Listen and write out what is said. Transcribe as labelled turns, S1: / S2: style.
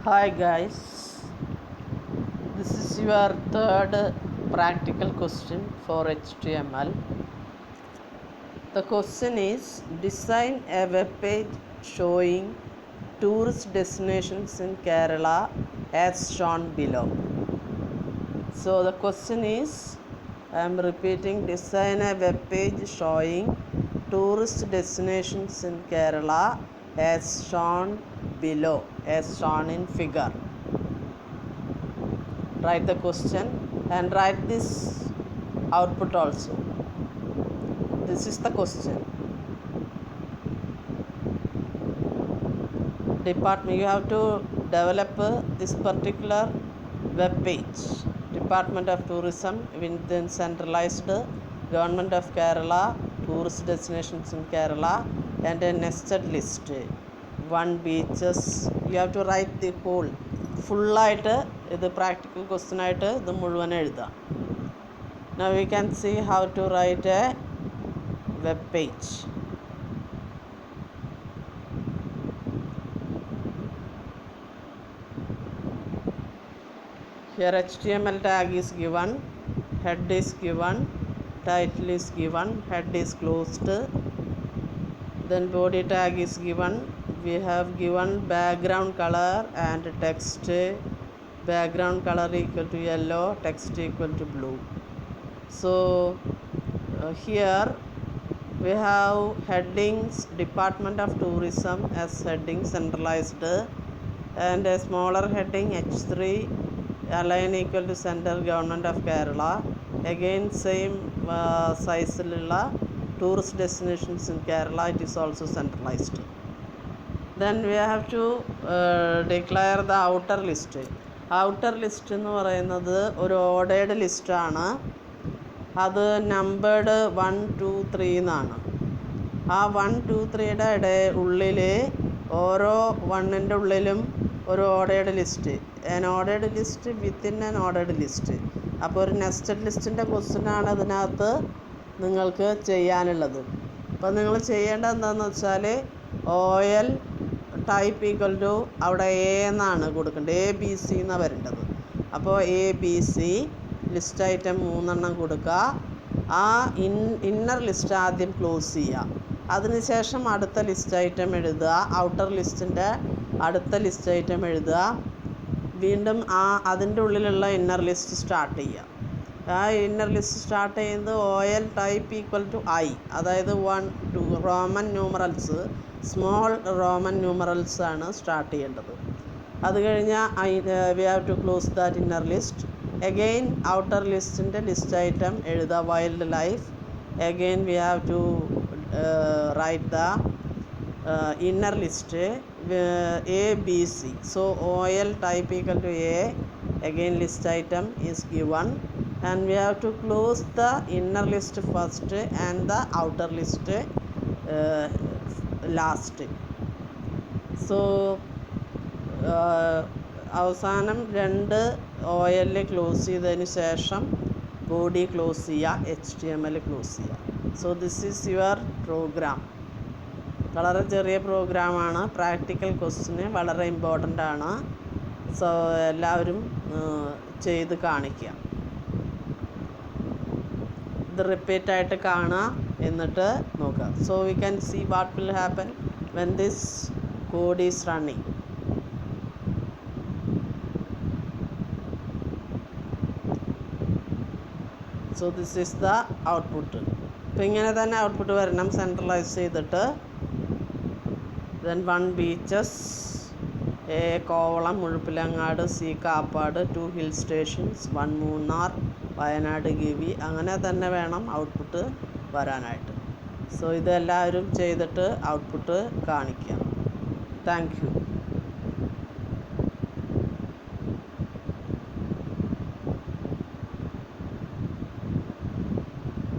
S1: Hi guys, this is your third practical question for HTML. The question is design a web page showing tourist destinations in Kerala as shown below. So the question is, I am repeating, design a web page showing tourist destinations in Kerala as shown below, as shown in figure. Write the question and write this output also. This is the question. Department, you have to develop this particular web page. Department of Tourism within centralized Government of Kerala, tourist destinations in Kerala, and a nested list. One beaches. You have to write the whole. ഫുള്ളായിട്ട് ഇത് practical question ആയിട്ട് ഇത് മുഴുവൻ എഴുതാം. Now we can see how to write a web page. Here HTML tag is given, head is given, title is given, head is closed, then body tag is given. We have given background color and text. Background color equal to yellow, text equal to blue. So here we have headings Department of Tourism as heading centralized, and a smaller heading H3 align equal to center Government of Kerala. Again same size tourist destinations in Kerala, it is also centralized. Then we have to declare the outer list. Outer list എന്ന് പറയുന്നത് ഒരു ordered ലിസ്റ്റാണ്. അത് numbered 1, 2, 3 എന്നാണ്. ആ 1, 2, 3യുടെ ഉള്ളിൽ ഓരോ 1ൻ്റെ ഉള്ളിലും ഒരു ordered list, an ordered list within an ordered list. അപ്പോൾ ഒരു നെസ്റ്റഡ് ലിസ്റ്റിൻ്റെ ക്വസ്റ്റ്യനാണ് അതിനകത്ത് നിങ്ങൾക്ക് ചെയ്യാനുള്ളത്. അപ്പോൾ നിങ്ങൾ ചെയ്യേണ്ടത് എന്താണെന്ന് വെച്ചാൽ OL ടൈപ്പ് ഈക്വൽ ടു അവിടെ എ എന്നാണ് കൊടുക്കേണ്ടത്, ABC എന്നാണ് വരേണ്ടത്. അപ്പോൾ ABC ലിസ്റ്റ് ഐറ്റം 3 എണ്ണം കൊടുക്കുക. ആ ഇന്നർ ലിസ്റ്റ് ആദ്യം ക്ലോസ് ചെയ്യുക. അതിനുശേഷം അടുത്ത ലിസ്റ്റ് ഐറ്റം എഴുതുക. ഔട്ടർ ലിസ്റ്റിൻ്റെ അടുത്ത ലിസ്റ്റ് ഐറ്റം എഴുതുക. വീണ്ടും അതിൻ്റെ ഉള്ളിലുള്ള ഇന്നർ ലിസ്റ്റ് സ്റ്റാർട്ട് ചെയ്യുക. ആ ഇന്നർ ലിസ്റ്റ് സ്റ്റാർട്ട് ചെയ്യുന്നത് OL type equal to I, അതായത് 1, 2 Roman numerals, small Roman numerals ആണ് സ്റ്റാർട്ട് ചെയ്യേണ്ടത്. അത് കഴിഞ്ഞാൽ we have to close that inner list. Again outer ലിസ്റ്റിൻ്റെ ലിസ്റ്റ് ഐറ്റം എഴുതുക, wildlife. Again we have to write the inner list ABC. So OL type equal to A. Again list item is given, and we have to close the inner list first and the outer list last. So അവസാനം 2 OL close ചെയ്തതിന് ശേഷം body close ചെയ്യുക, HTML close ചെയ്യുക. So this is your program. വളരെ ചെറിയ പ്രോഗ്രാമാണ്. Practical ക്വസ്റ്റ്യന് വളരെ ഇമ്പോർട്ടൻ്റ് ആണ്. സോ എല്ലാവരും ചെയ്ത് കാണിക്കുക. ഇത് റിപ്പീറ്റായിട്ട് കാണുക, എന്നിട്ട് നോക്കുക. So we can see what will happen when this code is running. So this is the output. അപ്പോൾ ഇങ്ങനെ തന്നെ ഔട്ട്പുട്ട് വരണം, സെൻട്രലൈസ് ചെയ്തിട്ട്. Then 1 beaches, A Kovalam, Muzhappilangad, C Kappad, 2 hill stations, 1 Munnar, Wayanad, Gavi. അങ്ങനെ തന്നെ വേണം ഔട്ട്പുട്ട് വരാനായിട്ട്. സോ ഇതെല്ലാവരും ചെയ്തിട്ട് ഔട്ട്പുട്ട് കാണിക്കുക. Thank you.